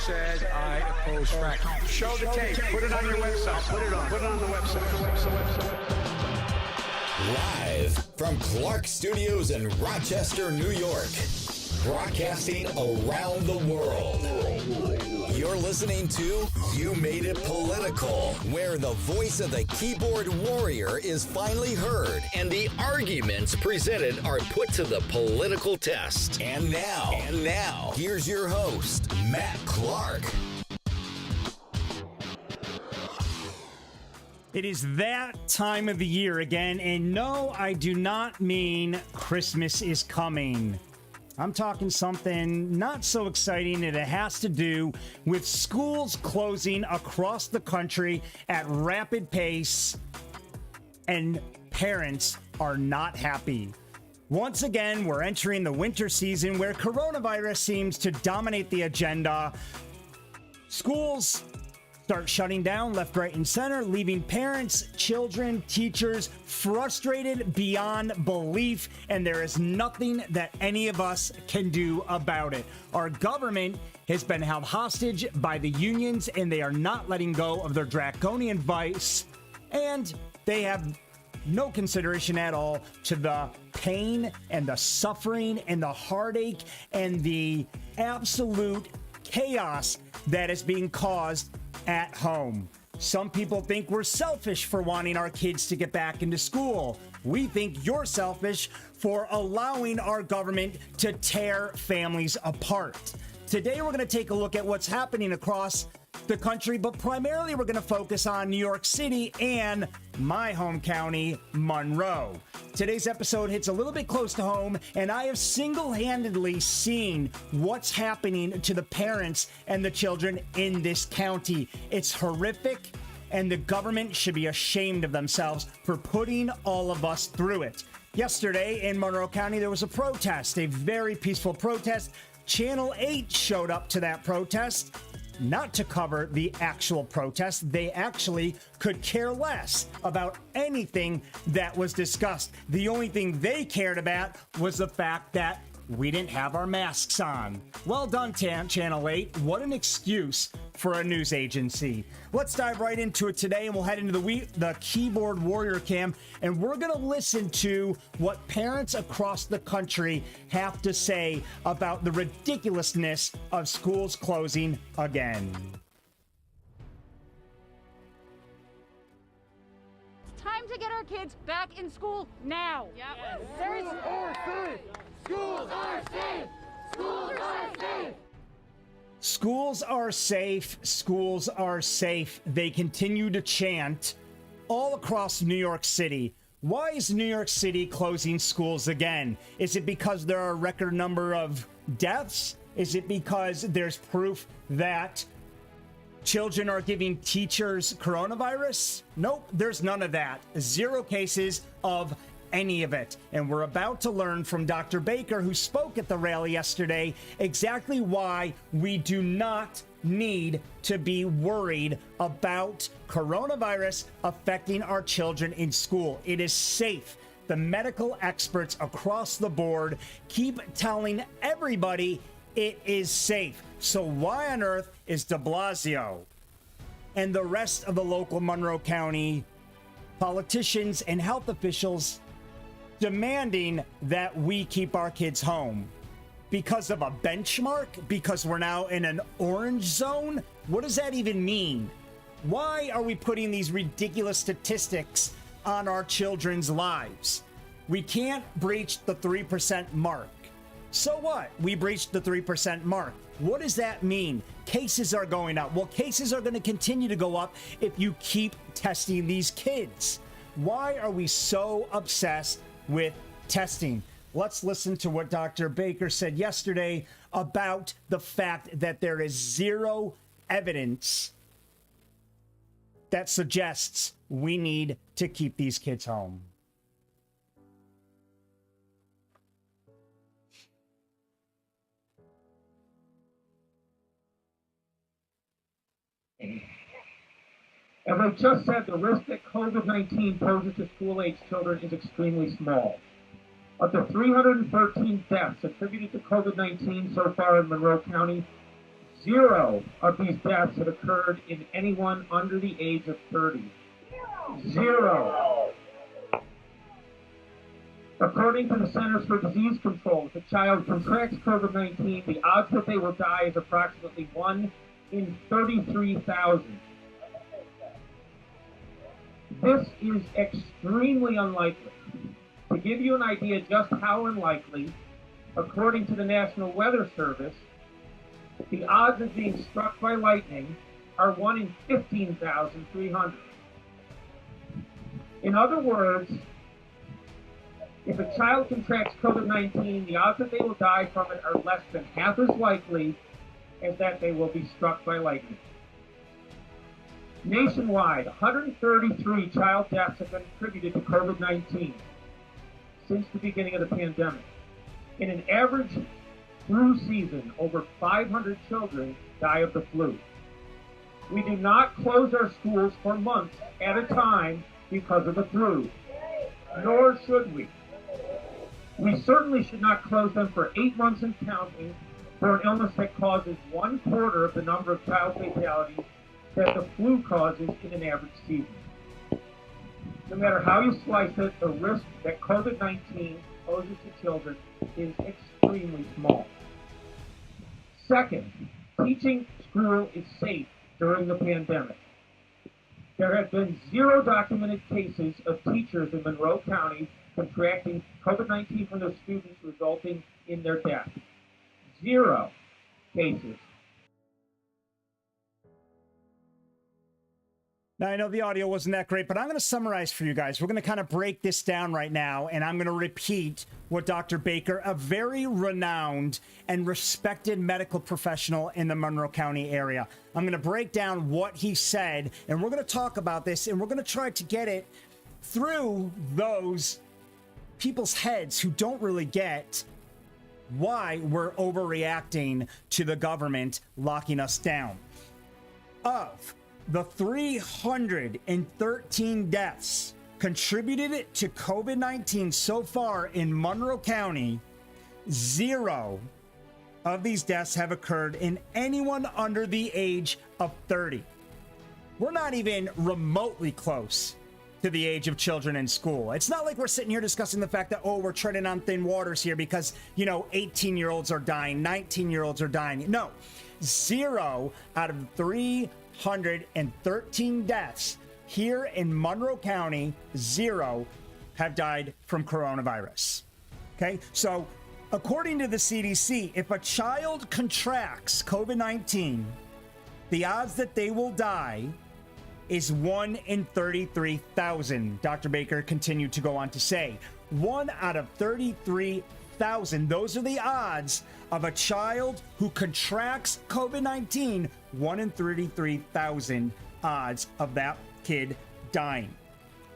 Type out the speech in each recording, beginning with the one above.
said I oppose fracking. Show the tape. Put it on your website. Put it on the website. Live from Clark Studios in Rochester, New York. Broadcasting around the world. You're listening to You Made It Political, where the voice of the keyboard warrior is finally heard and the arguments presented are put to the political test. And now, here's your host, Matt Clark. It is that time of the year again, and no, I do not mean Christmas is coming. I'm talking something not so exciting, and it has to do with schools closing across the country at rapid pace, and parents are not happy. Once again, we're entering the winter season where coronavirus seems to dominate the agenda. Schools start shutting down left, right, and center, leaving parents, children, teachers frustrated beyond belief, and there is nothing that any of us can do about it. Our government has been held hostage by the unions, and they are not letting go of their draconian vice, and they have no consideration at all to the pain and the suffering and the heartache and the absolute chaos that is being caused at home. Some people think we're selfish for wanting our kids to get back into school. We think you're selfish for allowing our government to tear families apart. Today, we're going to take a look at what's happening across the country, but primarily we're going to focus on New York City and my home county, Monroe. Today's episode hits a little bit close to home, and I have single-handedly seen what's happening to the parents and the children in this county. It's horrific, and the government should be ashamed of themselves for putting all of us through it. Yesterday in Monroe County, there was a protest, a very peaceful protest. Channel 8 showed up to that protest, not to cover the actual protest. They actually could care less about anything that was discussed. The only thing they cared about was the fact that we didn't have our masks on. Well done, Channel 8. What an excuse for a news agency. Let's dive right into it today, and we'll head into the keyboard warrior cam, and we're going to listen to what parents across the country have to say about the ridiculousness of schools closing again. It's time to get our kids back in school now. Yep. Yes. Schools are safe. Schools are safe. Schools are safe. Schools are safe. Schools are safe. They continue to chant all across New York City. Why is New York City closing schools again? Is it because there are a record number of deaths? Is it because there's proof that children are giving teachers coronavirus? Nope, there's none of that. 0 cases of any of it. And we're about to learn from Dr. Baker, who spoke at the rally yesterday, exactly why we do not need to be worried about coronavirus affecting our children in school. It is safe. The medical experts across the board keep telling everybody it is safe. So why on earth is de Blasio and the rest of the local Monroe County politicians and health officials demanding that we keep our kids home? Because of a benchmark? Because we're now in an orange zone? What does that even mean? Why are we putting these ridiculous statistics on our children's lives? We can't breach the 3% mark. So what? We breached the 3% mark. What does that mean? Cases are going up. Well, cases are going to continue to go up if you keep testing these kids. Why are we so obsessed with testing? Let's listen to what Dr. Baker said yesterday about the fact that there is 0 evidence that suggests we need to keep these kids home. As I just said, the risk that COVID-19 poses to school-age children is extremely small. Of the 313 deaths attributed to COVID-19 so far in Monroe County, 0 of these deaths have occurred in anyone under the age of 30. 0. According to the Centers for Disease Control, if a child contracts COVID-19, the odds that they will die is approximately 1 in 33,000. This is extremely unlikely. To give you an idea just how unlikely, according to the National Weather Service, the odds of being struck by lightning are 1 in 15,300. In other words, if a child contracts COVID-19, the odds that they will die from it are less than half as likely as that they will be struck by lightning. Nationwide, 133 child deaths have been attributed to COVID-19 since the beginning of the pandemic. In an average flu season, over 500 children die of the flu. We do not close our schools for months at a time because of the flu, nor should we. We certainly should not close them for 8 months and counting for an illness that causes 1/4 of the number of child fatalities that the flu causes in an average season. No matter how you slice it, the risk that COVID-19 poses to children is extremely small. Second, teaching school is safe during the pandemic. There have been 0 documented cases of teachers in Monroe County contracting COVID-19 from their students, resulting in their death. 0 cases. Now, I know the audio wasn't that great, but I'm going to summarize for you guys. We're going to kind of break this down right now, and I'm going to repeat what Dr. Baker, a very renowned and respected medical professional in the Monroe County area, I'm going to break down what he said, and we're going to talk about this, and we're going to try to get it through those people's heads who don't really get why we're overreacting to the government locking us down. Of the 313 deaths contributed to COVID-19 so far in Monroe County, 0 of these deaths have occurred in anyone under the age of 30. We're not even remotely close to the age of children in school. It's not like we're sitting here discussing the fact that, oh, we're treading on thin waters here because, 18-year-olds are dying, 19-year-olds are dying. No, 0 out of 313 deaths here in Monroe County, 0 have died from coronavirus. Okay, so according to the CDC, if a child contracts COVID-19, the odds that they will die is 1 in 33,000. Dr. Baker continued to go on to say, 1 out of 33,000. Those are the odds of a child who contracts COVID-19. 1 in 33,000 odds of that kid dying.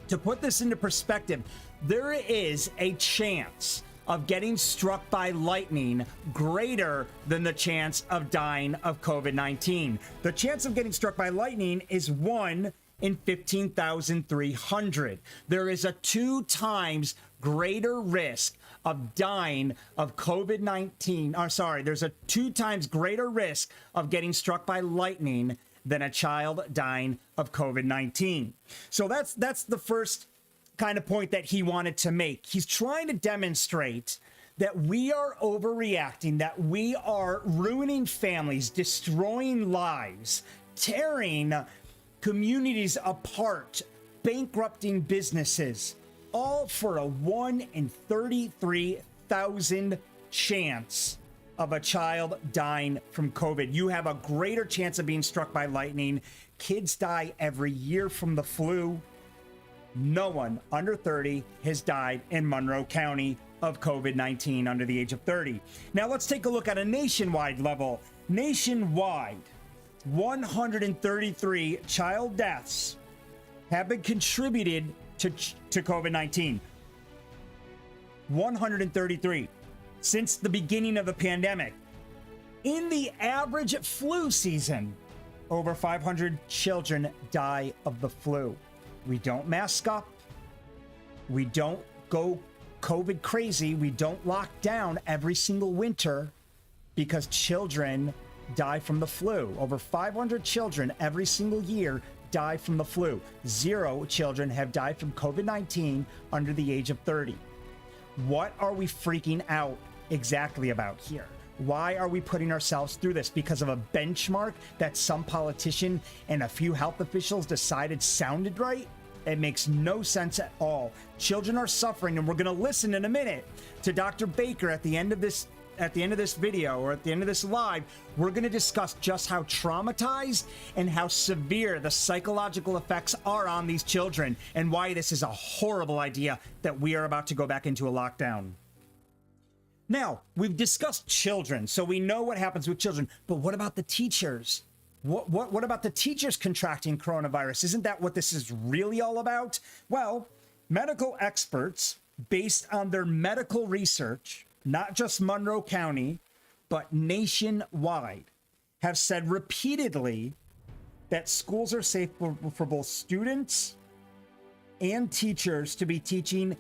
To put this into perspective, there is a chance of getting struck by lightning greater than the chance of dying of COVID-19. The chance of getting struck by lightning is 1 in 15,300. There is a 2 times greater risk of dying of COVID-19. There's a 2 times greater risk of getting struck by lightning than a child dying of COVID-19. So that's the first kind of point that he wanted to make. He's trying to demonstrate that we are overreacting, that we are ruining families, destroying lives, tearing communities apart, bankrupting businesses, all for a 1 in 33,000 chance of a child dying from COVID. You have a greater chance of being struck by lightning. Kids die every year from the flu. No one under 30 has died in Monroe County of COVID-19 under the age of 30. Now let's take a look at a nationwide level. Nationwide, 133 child deaths have been contributed to COVID-19. 133 since the beginning of the pandemic. In the average flu season, over 500 children die of the flu. We don't mask up. We don't go COVID crazy. We don't lock down every single winter because children die from the flu. Over 500 children every single year die from the flu. 0 children have died from COVID-19 under the age of 30. What are we freaking out exactly about here? Why are we putting ourselves through this? Because of a benchmark that some politician and a few health officials decided sounded right? It makes no sense at all. Children are suffering, and we're going to listen in a minute to Dr. Baker at the end of this video, or at the end of this live. We're going to discuss just how traumatized and how severe the psychological effects are on these children, and why this is a horrible idea that we are about to go back into a lockdown. Now, we've discussed children, so we know what happens with children, but what about the teachers? What about the teachers contracting coronavirus? Isn't that what this is really all about? Well, medical experts, based on their medical research, not just Monroe County, but nationwide, have said repeatedly that schools are safe for both students and teachers to be teaching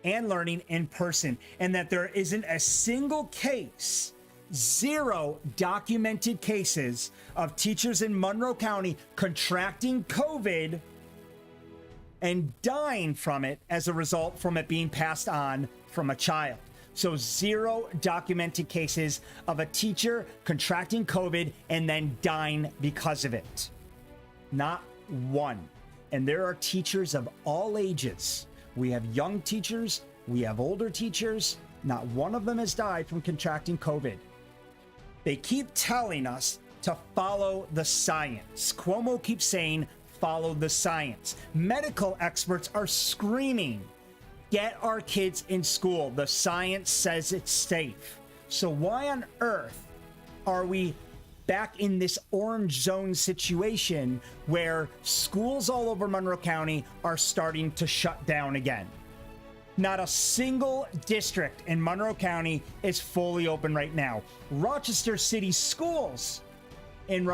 and learning in person, and that there isn't a single case, 0 documented cases of teachers in Monroe County contracting COVID and dying from it as a result from it being passed on from a child. So 0 documented cases of a teacher contracting COVID and then dying because of it. Not one. And there are teachers of all ages. We have young teachers, we have older teachers. Not one of them has died from contracting COVID. They keep telling us to follow the science. Cuomo keeps saying, follow the science. Medical experts are screaming, get our kids in school. The science says it's safe. So why on earth are we back in this orange zone situation where schools all over Monroe County are starting to shut down again? Not a single district in Monroe County is fully open right now. Rochester City Schools in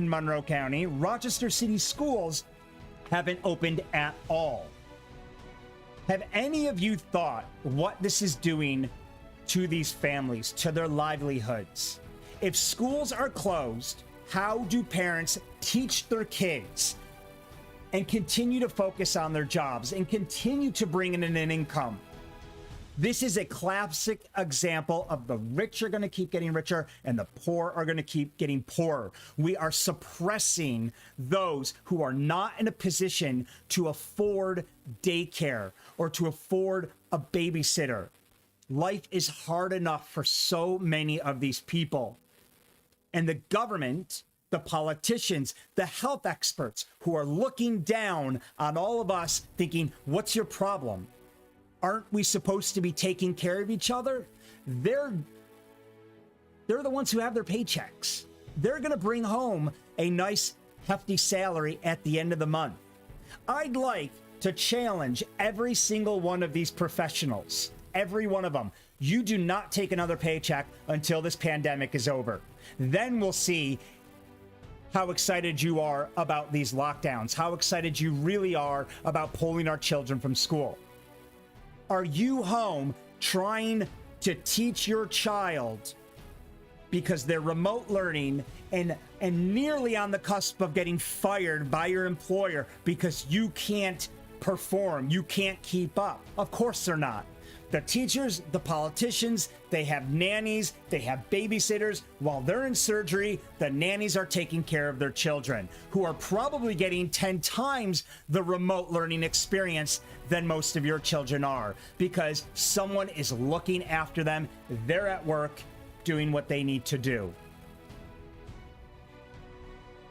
Monroe County, Rochester City Schools haven't opened at all. Have any of you thought what this is doing to these families, to their livelihoods? If schools are closed, how do parents teach their kids and continue to focus on their jobs and continue to bring in an income? This is a classic example of the rich are going to keep getting richer and the poor are going to keep getting poorer. We are suppressing those who are not in a position to afford daycare or to afford a babysitter. Life is hard enough for so many of these people. And the government, the politicians, the health experts who are looking down on all of us thinking, what's your problem? Aren't we supposed to be taking care of each other? They're the ones who have their paychecks. They're going to bring home a nice, hefty salary at the end of the month. I'd like to challenge every single one of these professionals, every one of them. You do not take another paycheck until this pandemic is over. Then we'll see how excited you are about these lockdowns, how excited you really are about pulling our children from school. Are you home trying to teach your child because they're remote learning and nearly on the cusp of getting fired by your employer because you can't perform, you can't keep up? Of course they're not. The teachers, the politicians, they have nannies, they have babysitters. While they're in surgery, the nannies are taking care of their children, who are probably getting 10 times the remote learning experience than most of your children are, because someone is looking after them. They're at work doing what they need to do.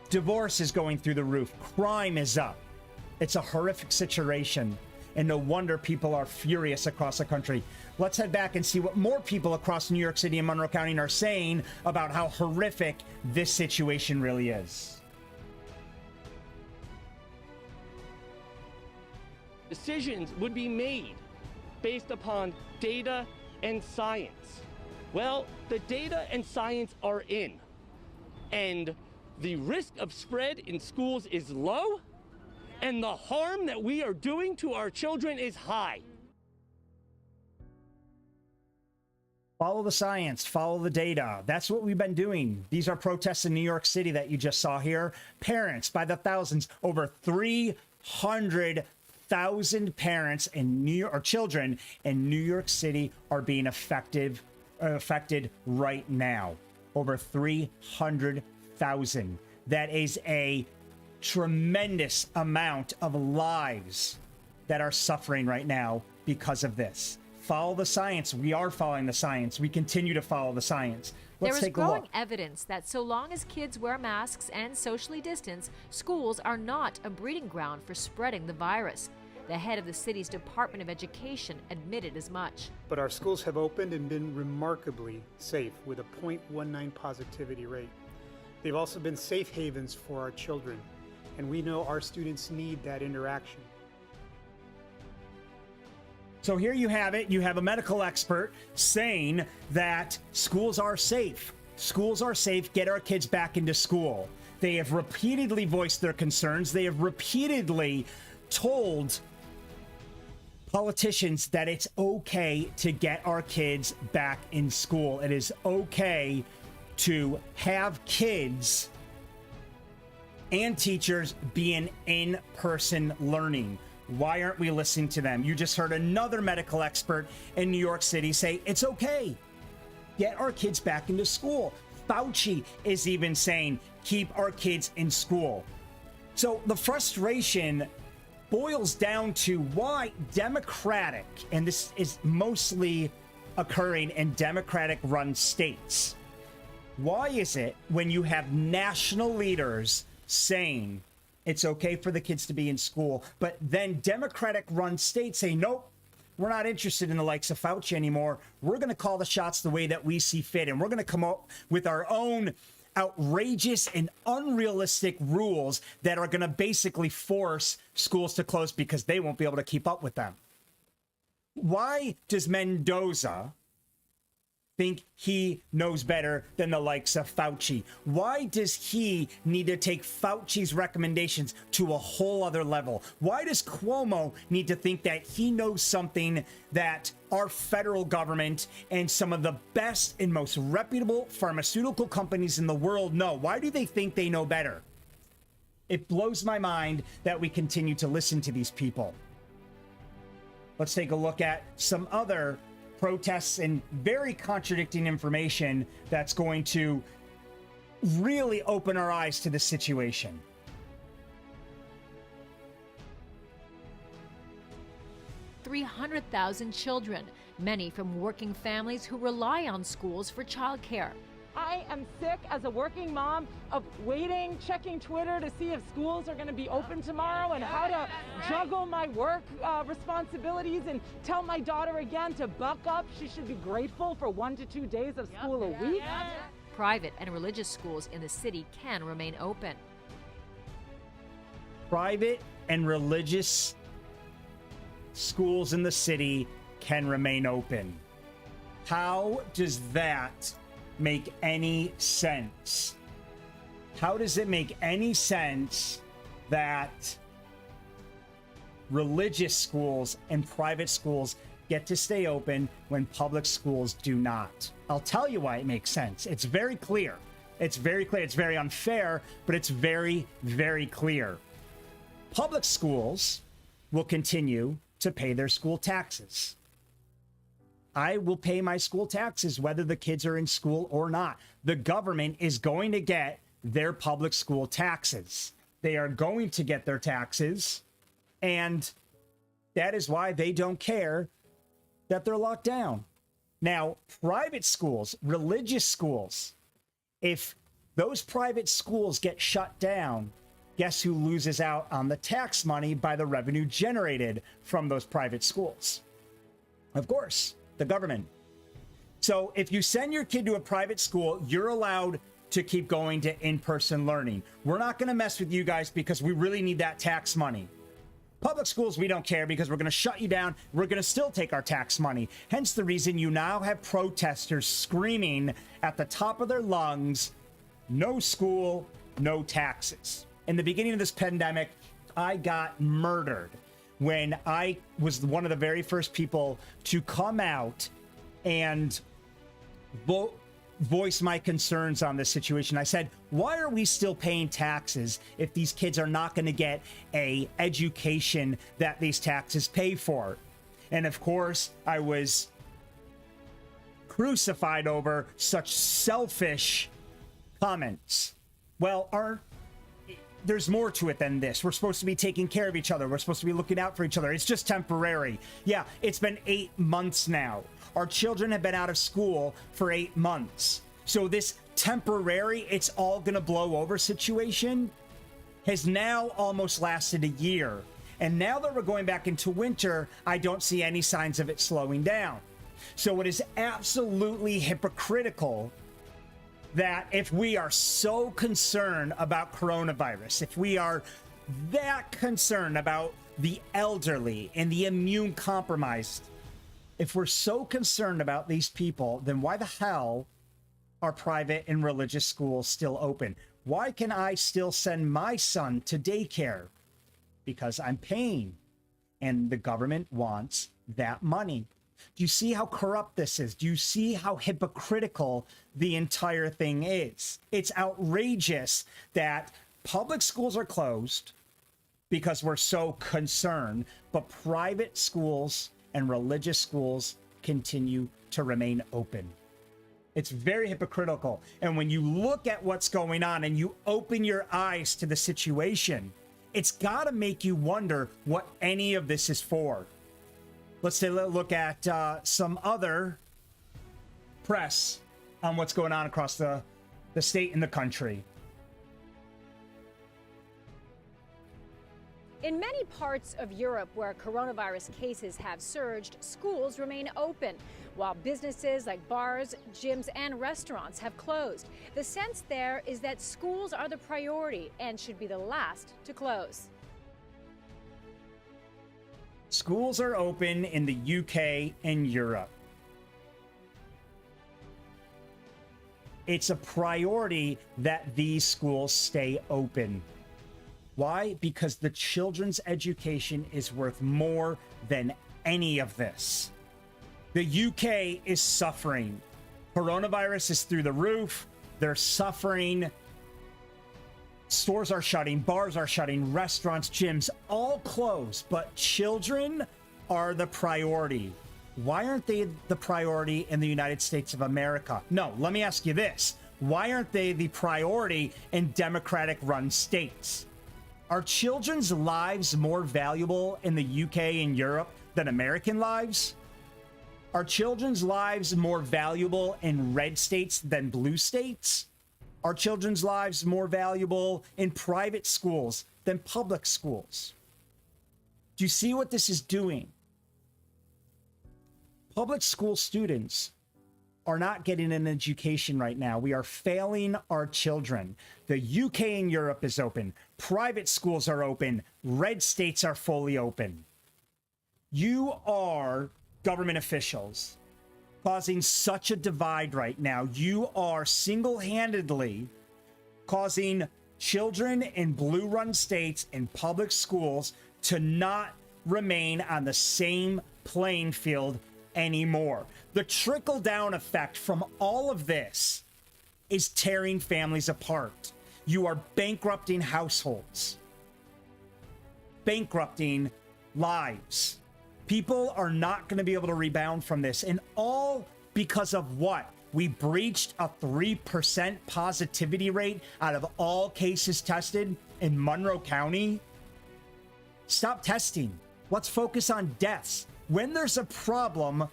Divorce is going through the roof. Crime is up. It's a horrific situation. And no wonder people are furious across the country. Let's head back and see what more people across New York City and Monroe County are saying about how horrific this situation really is. Decisions would be made based upon data and science. Well, the data and science are in, and the risk of spread in schools is low, and the harm that we are doing to our children is high. Follow the science, follow the data. That's what we've been doing. These are protests in New York City that you just saw here. Parents by the thousands, over 300,000 parents in New York, or children in New York City are being affected right now. Over 300,000. That is a tremendous amount of lives that are suffering right now because of this. Follow the science. We are following the science. We continue to follow the science. Let's take a look. There is growing evidence that so long as kids wear masks and socially distance, schools are not a breeding ground for spreading the virus. The head of the city's Department of Education admitted as much. But our schools have opened and been remarkably safe with a 0.19 positivity rate. They've also been safe havens for our children, and we know our students need that interaction. So here you have it. You have a medical expert saying that schools are safe. Schools are safe. Get our kids back into school. They have repeatedly voiced their concerns. They have repeatedly told politicians that it's okay to get our kids back in school. It is okay to have kids and teachers be in in-person learning. Why aren't we listening to them? You just heard another medical expert in New York City say it's okay. Get our kids back into school. Fauci is even saying keep our kids in school. So the frustration boils down to why Democratic, and this is mostly occurring in Democratic-run states. Why is it when you have national leaders saying it's okay for the kids to be in school, but then Democratic-run states say, nope, we're not interested in the likes of Fauci anymore. We're going to call the shots the way that we see fit, and we're going to come up with our own outrageous and unrealistic rules that are going to basically force schools to close because they won't be able to keep up with them. Why does Mendoza think he knows better than the likes of Fauci? Why does he need to take Fauci's recommendations to a whole other level? Why does Cuomo need to think that he knows something that our federal government and some of the best and most reputable pharmaceutical companies in the world know? Why do they think they know better? It blows my mind that we continue to listen to these people. Let's take a look at some other protests and very contradicting information that's going to really open our eyes to the situation. $300,000 children, many from working families who rely on schools for childcare. I am sick as a working mom of waiting, checking Twitter to see if schools are going to be open tomorrow and how to juggle my work responsibilities and tell my daughter again to buck up. She should be grateful for 1 to 2 days of school a week. Private and religious schools in the city can remain open. Private and religious schools in the city can remain open. How does that make any sense? How does it make any sense that religious schools and private schools get to stay open when public schools do not? I'll tell you why it makes sense. It's very clear. It's very clear. It's very unfair, but it's very, very clear. Public schools will continue to pay their school taxes. I will pay my school taxes whether the kids are in school or not. The government is going to get their public school taxes. They are going to get their taxes, and that is why they don't care that they're locked down. Now, private schools, religious schools, if those private schools get shut down, guess who loses out on the tax money by the revenue generated from those private schools? Of course, the government. So if you send your kid to a private school, you're allowed to keep going to in-person learning. We're not going to mess with you guys because we really need that tax money. Public schools, we don't care because we're going to shut you down. We're going to still take our tax money. Hence the reason you now have protesters screaming at the top of their lungs, no school, no taxes. In the beginning of this pandemic, I got murdered when I was one of the very first people to come out and voice my concerns on this situation. I said, why are we still paying taxes if these kids are not going to get a education that these taxes pay for? And of course, I was crucified over such selfish comments. Well, there's more to it than this. We're supposed to be taking care of each other. We're supposed to be looking out for each other. It's just temporary. Yeah, it's been 8 months now. Our children have been out of school for 8 months. So this temporary, it's all going to blow over situation has now almost lasted a year. And now that we're going back into winter, I don't see any signs of it slowing down. So it is absolutely hypocritical that if we are so concerned about coronavirus, if we are that concerned about the elderly and the immune compromised, if we're so concerned about these people, then why the hell are private and religious schools still open? Why can I still send my son to daycare? Because I'm paying, and the government wants that money. Do you see how corrupt this is? Do you see how hypocritical the entire thing is? It's outrageous that public schools are closed because we're so concerned, but private schools and religious schools continue to remain open. It's very hypocritical. And when you look at what's going on and you open your eyes to the situation, it's got to make you wonder what any of this is for. Let's take a look at some other press on what's going on across the state and the country. In many parts of Europe where coronavirus cases have surged, schools remain open, while businesses like bars, gyms, and restaurants have closed. The sense there is that schools are the priority and should be the last to close. Schools are open in the UK and Europe. It's a priority that these schools stay open. Why? Because the children's education is worth more than any of this. The UK is suffering. Coronavirus is through the roof. They're suffering. Stores are shutting, bars are shutting, restaurants, gyms, all closed, but children are the priority. Why aren't they the priority in the United States of America? No, let me ask you this. Why aren't they the priority in Democratic-run states? Are children's lives more valuable in the UK and Europe than American lives? Are children's lives more valuable in red states than blue states? Are children's lives more valuable in private schools than public schools? Do you see what this is doing? Public school students are not getting an education right now. We are failing our children. The UK and Europe is open. Private schools are open. Red states are fully open. You are government officials causing such a divide right now. You are single-handedly causing children in blue-run states and public schools to not remain on the same playing field anymore. The trickle-down effect from all of this is tearing families apart. You are bankrupting households, bankrupting lives. People are not going to be able to rebound from this, and all because of what? We breached a 3% positivity rate out of all cases tested in Monroe County. Stop testing. Let's focus on deaths. When there's a problem,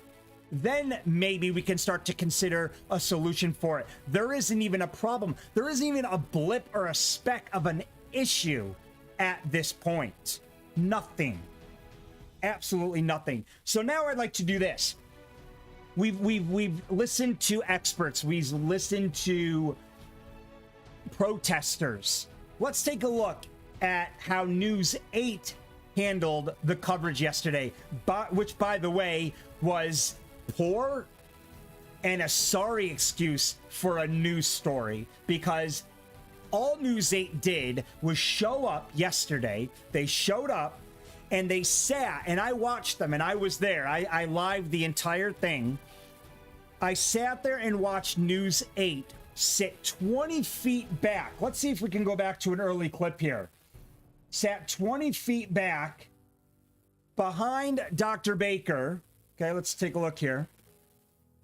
then maybe we can start to consider a solution for it. There isn't even a problem. There isn't even a blip or a speck of an issue at this point. Nothing. Absolutely nothing. So now I'd like to do this. We've listened to experts. We've listened to protesters. Let's take a look at how News 8 handled the coverage yesterday, which, by the way, was poor and a sorry excuse for a news story, because all News 8 did was show up yesterday. They showed up and they sat, and I watched them, and I was there. I lived the entire thing. I sat there and watched News 8 sit 20 feet back. Let's see if we can go back to an early clip here. Sat 20 feet back behind Dr. Baker. Okay, let's take a look here.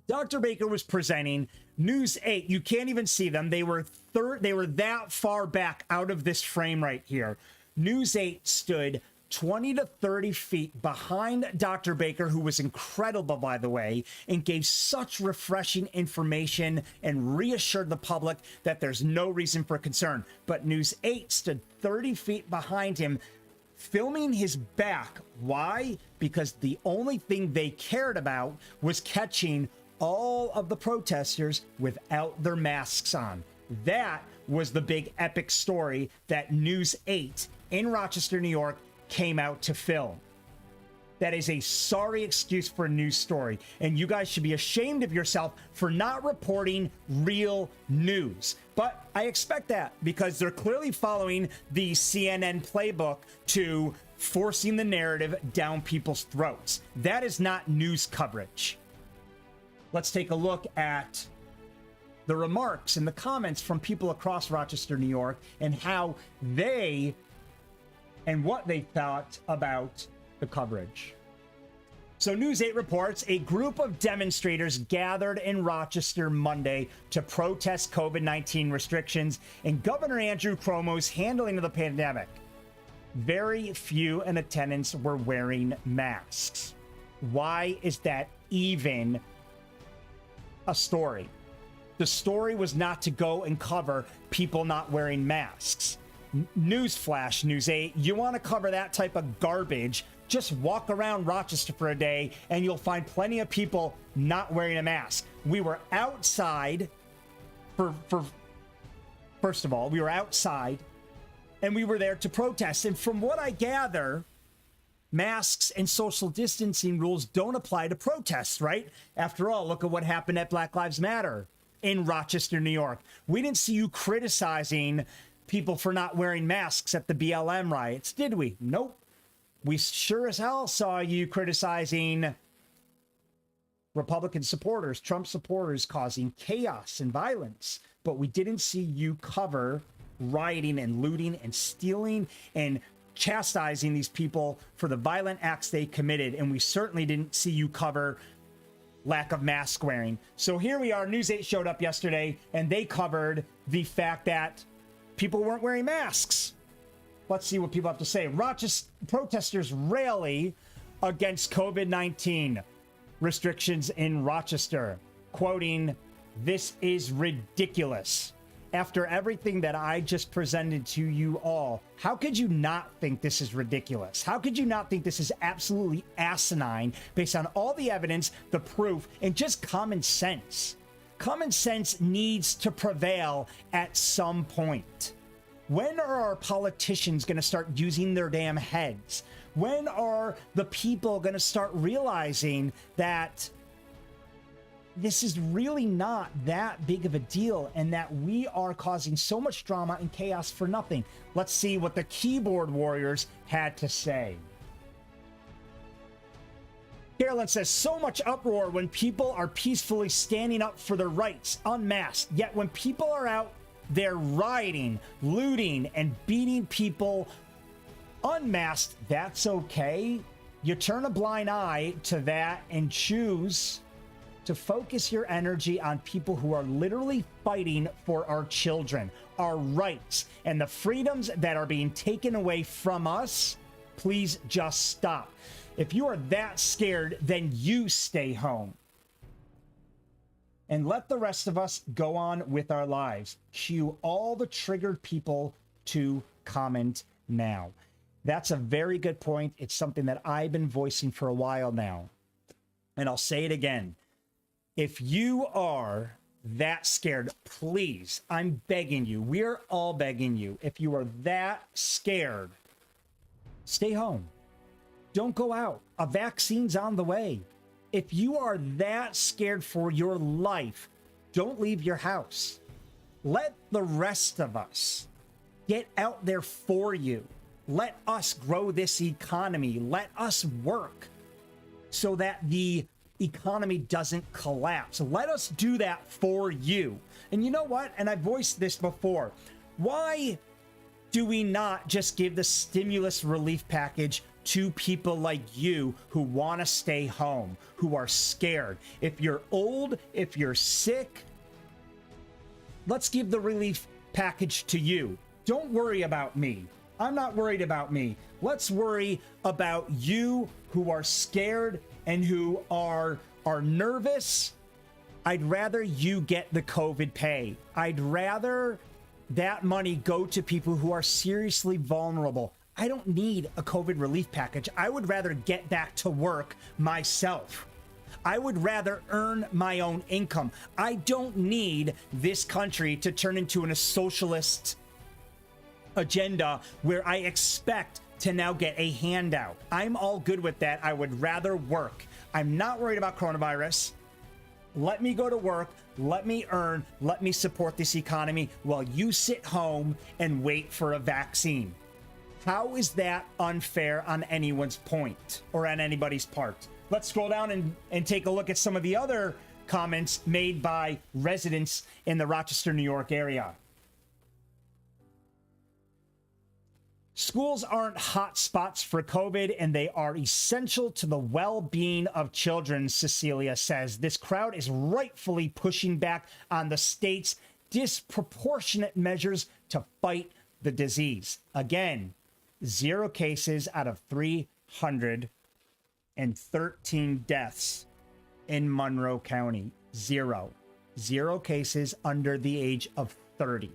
Dr. Baker was presenting News 8. You can't even see them. They were that far back out of this frame right here. News 8 stood 20 to 30 feet behind Dr. Baker, who was incredible, by the way, and gave such refreshing information and reassured the public that there's no reason for concern. But News 8 stood 30 feet behind him, filming his back. Why? Because the only thing they cared about was catching all of the protesters without their masks on. That was the big epic story that News 8 in Rochester, New York came out to film. That is a sorry excuse for a news story, and you guys should be ashamed of yourself for not reporting real news. But I expect that because they're clearly following the CNN playbook to forcing the narrative down people's throats. That is not news coverage. Let's take a look at the remarks and the comments from people across Rochester, New York, and how they and what they thought about the coverage. So News 8 reports a group of demonstrators gathered in Rochester Monday to protest COVID-19 restrictions and Governor Andrew Cuomo's handling of the pandemic. Very few in attendance were wearing masks. Why is that even a story? The story was not to go and cover people not wearing masks. Newsflash, News 8, you want to cover that type of garbage, just walk around Rochester for a day and you'll find plenty of people not wearing a mask. We were outside first of all, we were outside and we were there to protest. And from what I gather, masks and social distancing rules don't apply to protests, right? After all, look at what happened at Black Lives Matter in Rochester, New York. We didn't see you criticizing people for not wearing masks at the BLM riots, did we? Nope. We sure as hell saw you criticizing Republican supporters, Trump supporters, causing chaos and violence. But we didn't see you cover rioting and looting and stealing and chastising these people for the violent acts they committed. And we certainly didn't see you cover lack of mask wearing. So here we are. News 8 showed up yesterday and they covered the fact that people weren't wearing masks. Let's see what people have to say. Rochester protesters rally against COVID-19 restrictions in Rochester, quoting, "This is ridiculous. After everything that I just presented to you all, how could you not think this is ridiculous? How could you not think this is absolutely asinine based on all the evidence, the proof, and just common sense? Common sense needs to prevail at some point. When are our politicians going to start using their damn heads? When are the people going to start realizing that this is really not that big of a deal and that we are causing so much drama and chaos for nothing?" Let's see what the keyboard warriors had to say. Carolyn says, "So much uproar when people are peacefully standing up for their rights, unmasked. Yet when people are out there rioting, looting, and beating people unmasked, that's okay. You turn a blind eye to that and choose to focus your energy on people who are literally fighting for our children, our rights, and the freedoms that are being taken away from us. Please just stop. If you are that scared, then you stay home. And let the rest of us go on with our lives." Cue all the triggered people to comment now. That's a very good point. It's something that I've been voicing for a while now. And I'll say it again. If you are that scared, please, I'm begging you. We're all begging you. If you are that scared, stay home. Don't go out. A vaccine's on the way. If you are that scared for your life, don't leave your house. Let the rest of us get out there for you. Let us grow this economy. Let us work so that the economy doesn't collapse. Let us do that for you. And you know what? And I voiced this before. Why do we not just give the stimulus relief package to people like you who want to stay home, who are scared? If you're old, if you're sick, let's give the relief package to you. Don't worry about me. I'm not worried about me. Let's worry about you who are scared and who are nervous. I'd rather you get the COVID pay. I'd rather that money go to people who are seriously vulnerable. I don't need a COVID relief package. I would rather get back to work myself. I would rather earn my own income. I don't need this country to turn into a socialist agenda where I expect to now get a handout. I'm all good with that. I would rather work. I'm not worried about coronavirus. Let me go to work. Let me earn. Let me support this economy while you sit home and wait for a vaccine. How is that unfair on anyone's point or on anybody's part? Let's scroll down and take a look at some of the other comments made by residents in the Rochester, New York area. Schools aren't hot spots for COVID, and they are essential to the well-being of children, Cecilia says. This crowd is rightfully pushing back on the state's disproportionate measures to fight the disease. Again, 0 cases out of 313 deaths in Monroe County. 0 cases under the age of 30.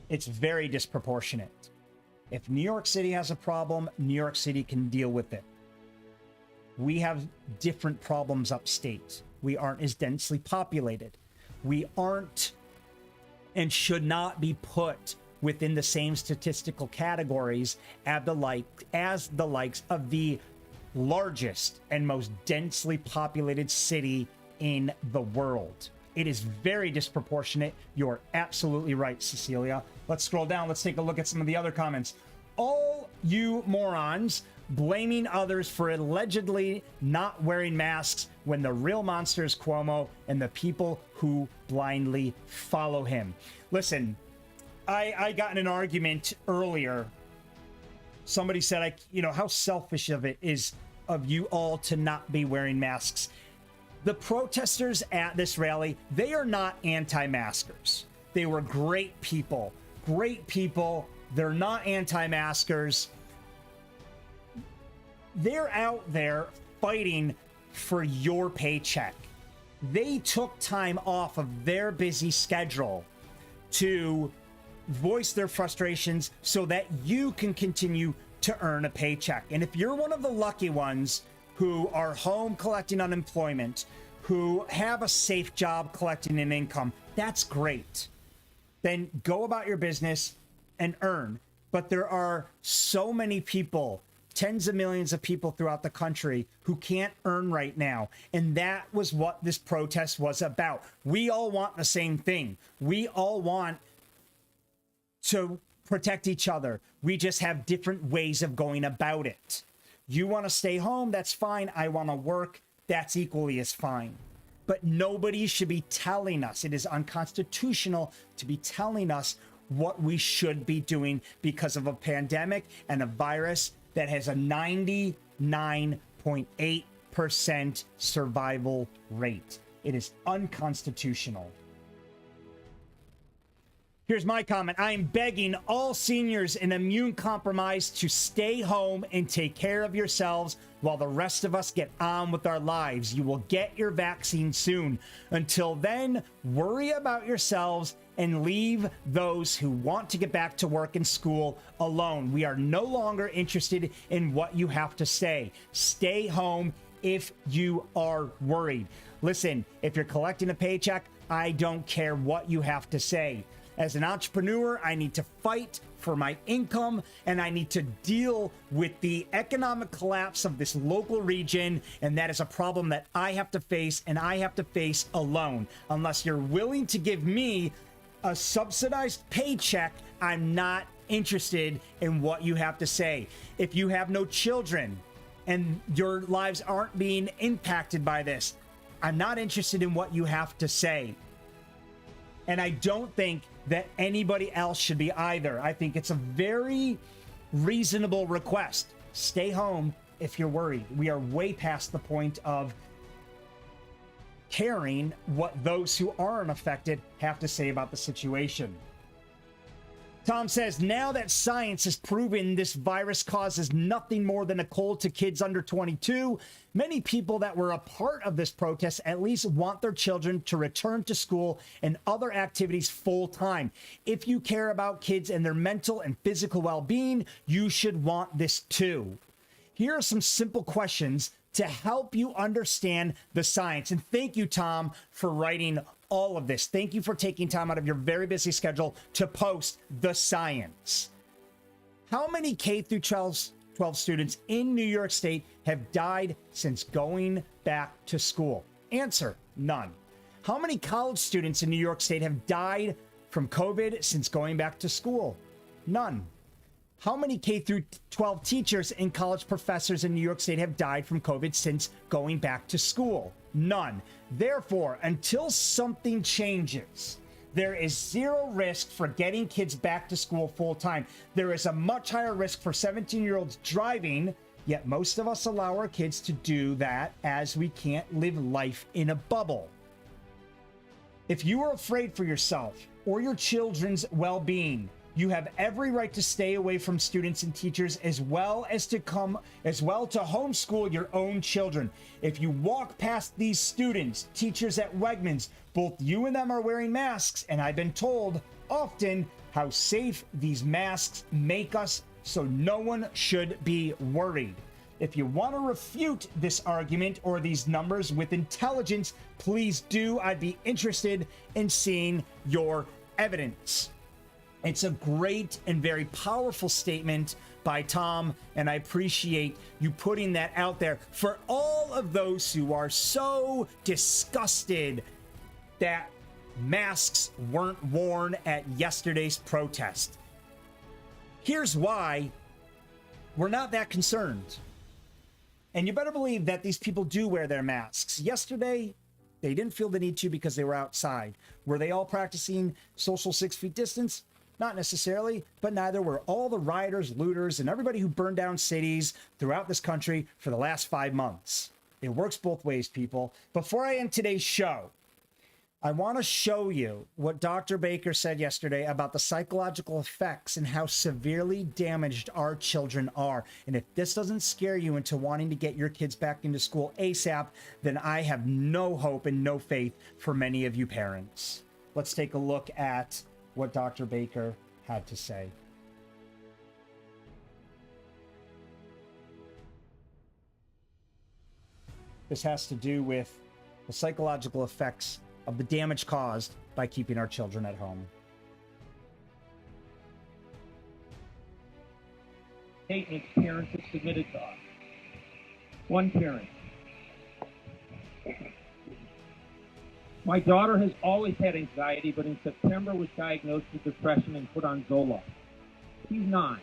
It's very disproportionate. If New York City has a problem, New York City can deal with it. We have different problems upstate. We aren't as densely populated. We aren't and should not be put within the same statistical categories as the likes of the largest and most densely populated city in the world. It is very disproportionate. You're absolutely right, Cecilia. Let's scroll down. Let's take a look at some of the other comments. All you morons blaming others for allegedly not wearing masks when the real monster is Cuomo and the people who blindly follow him. Listen, I got in an argument earlier. Somebody said, how selfish of it is of you all to not be wearing masks. The protesters at this rally, they are not anti-maskers. They were great people. Great people. They're not anti-maskers. They're out there fighting for your paycheck. They took time off of their busy schedule to voice their frustrations so that you can continue to earn a paycheck. And if you're one of the lucky ones who are home collecting unemployment, who have a safe job collecting an income, that's great. Then go about your business and earn. But there are so many people, tens of millions of people throughout the country who can't earn right now. And that was what this protest was about. We all want the same thing. We all want to protect each other. We just have different ways of going about it. You want to stay home, that's fine. I want to work, that's equally as fine. But nobody should be telling us, it is unconstitutional to be telling us what we should be doing because of a pandemic and a virus that has a 99.8% survival rate. It is unconstitutional. Here's my comment. I am begging all seniors and immune compromised to stay home and take care of yourselves while the rest of us get on with our lives. You will get your vaccine soon. Until then, worry about yourselves and leave those who want to get back to work and school alone. We are no longer interested in what you have to say. Stay home if you are worried. Listen, if you're collecting a paycheck, I don't care what you have to say. As an entrepreneur, I need to fight for my income and I need to deal with the economic collapse of this local region. And that is a problem that I have to face and I have to face alone. Unless you're willing to give me a subsidized paycheck, I'm not interested in what you have to say. If you have no children and your lives aren't being impacted by this. I'm not interested in what you have to say. And I don't think that anybody else should be either. I think it's a very reasonable request. Stay home if you're worried. We are way past the point of caring what those who aren't affected have to say about the situation. Tom says, now that science has proven this virus causes nothing more than a cold to kids under 22, many people that were a part of this protest at least want their children to return to school and other activities full time. If you care about kids and their mental and physical well-being, you should want this too. Here are some simple questions to help you understand the science. And thank you, Tom, for writing all of this. Thank you for taking time out of your very busy schedule to post the science. How many K through 12 students in New York State have died since going back to school? Answer, none. How many college students in New York State have died from COVID since going back to school? None. How many K through 12 teachers and college professors in New York State have died from COVID since going back to school? None. Therefore, until something changes, there is zero risk for getting kids back to school full time. There is a much higher risk for 17-year-olds driving, yet most of us allow our kids to do that as we can't live life in a bubble. If you are afraid for yourself or your children's well-being, you have every right to stay away from students and teachers as well to homeschool your own children. If you walk past these students, teachers at Wegmans, both you and them are wearing masks, and I've been told often how safe these masks make us, so no one should be worried. If you want to refute this argument or these numbers with intelligence, please do. I'd be interested in seeing your evidence. It's a great and very powerful statement by Tom, and I appreciate you putting that out there for all of those who are so disgusted that masks weren't worn at yesterday's protest. Here's why we're not that concerned. And you better believe that these people do wear their masks. Yesterday, they didn't feel the need to because they were outside. Were they all practicing social 6 feet distance? Not necessarily, but neither were all the rioters, looters, and everybody who burned down cities throughout this country for the last 5 months. It works both ways, people. Before I end today's show, I want to show you what Dr. Baker said yesterday about the psychological effects and how severely damaged our children are. And if this doesn't scare you into wanting to get your kids back into school ASAP, then I have no hope and no faith for many of you parents. Let's take a look at what Dr. Baker had to say. This has to do with the psychological effects of the damage caused by keeping our children at home. Statements parents have submitted to us. One parent. My daughter has always had anxiety, but in September was diagnosed with depression and put on Zoloft. She's 9.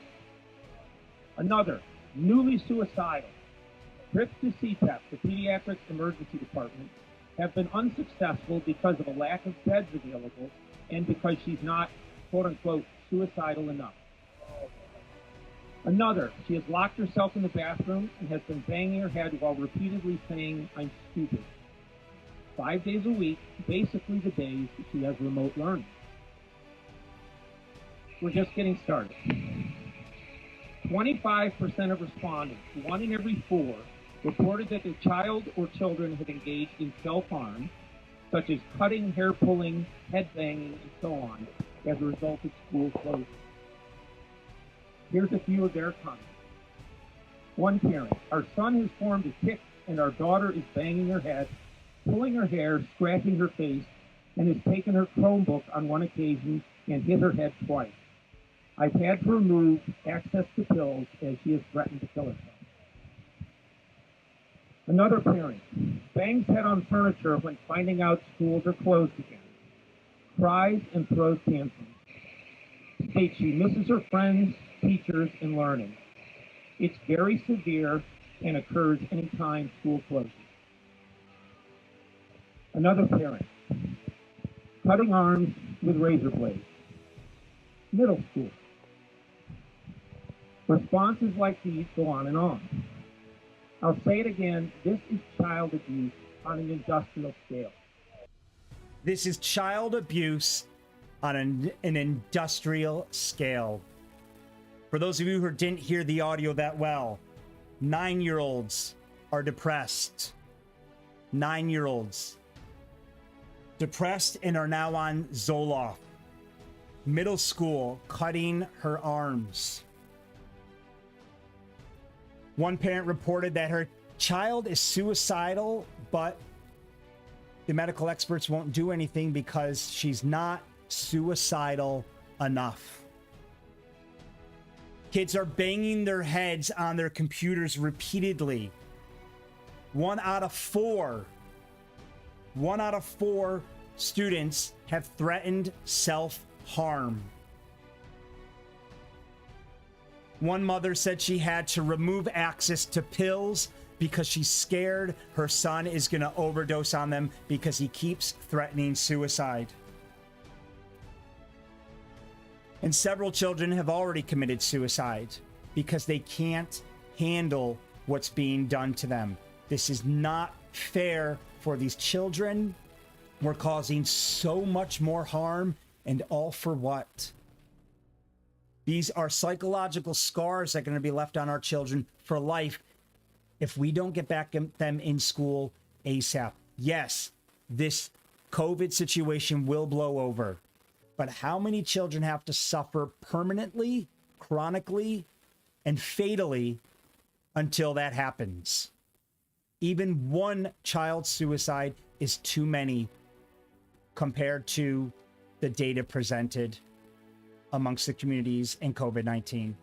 Another, newly suicidal. Trips to CPEP, the Pediatric Emergency Department, have been unsuccessful because of a lack of beds available and because she's not, quote-unquote, suicidal enough. Another, she has locked herself in the bathroom and has been banging her head while repeatedly saying, "I'm stupid." 5 days a week, basically the days that she has remote learning. We're just getting started. 25% of respondents, 1 in every 4, reported that their child or children had engaged in self-harm, such as cutting, hair pulling, head banging, and so on, as a result of school closure. Here's a few of their comments. One parent, our son has formed a tic and our daughter is banging her head, pulling her hair, scratching her face, and has taken her Chromebook on one occasion and hit her head twice. I've had to remove access to pills as she has threatened to kill herself. Another parent bangs head on furniture when finding out schools are closed again. Cries and throws tantrums. States she misses her friends, teachers, and learning. It's very severe and occurs anytime school closes. Another parent, cutting arms with razor blades. Middle school. Responses like these go on and on. I'll say it again, this is child abuse on an industrial scale. This is child abuse on an industrial scale. For those of you who didn't hear the audio that well, 9-year-olds are depressed. 9-year-olds. Depressed and are now on Zoloft. Middle school, cutting her arms. One parent reported that her child is suicidal, but the medical experts won't do anything because she's not suicidal enough. Kids are banging their heads on their computers repeatedly. 1 out of 4 students have threatened self-harm. One mother said she had to remove access to pills because she's scared her son is going to overdose on them because he keeps threatening suicide. And several children have already committed suicide because they can't handle what's being done to them. This is not fair for these children. We're causing so much more harm, and all for what? These are psychological scars that are going to be left on our children for life if we don't get back them in school ASAP. Yes, this COVID situation will blow over, but how many children have to suffer permanently, chronically, and fatally until that happens? Even one child suicide is too many compared to the data presented amongst the communities in COVID-19.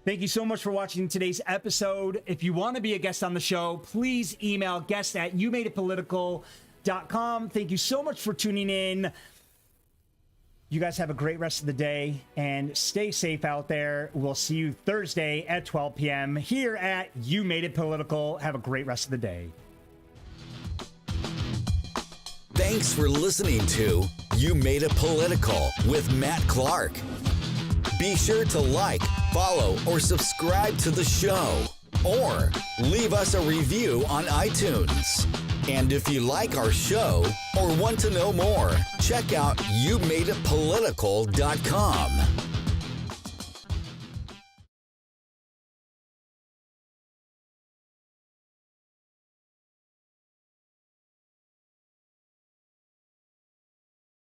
Thank you so much for watching today's episode. If you want to be a guest on the show, please email guest@youmadeitpolitical.com. Thank you so much for tuning in. You guys have a great rest of the day and stay safe out there. We'll see you Thursday at 12 p.m. here at You Made It Political. Have a great rest of the day. Thanks for listening to You Made It Political with Matt Clark. Be sure to like, follow, or subscribe to the show, or leave us a review on iTunes. And if you like our show or want to know more, check out youmadeitpolitical.com.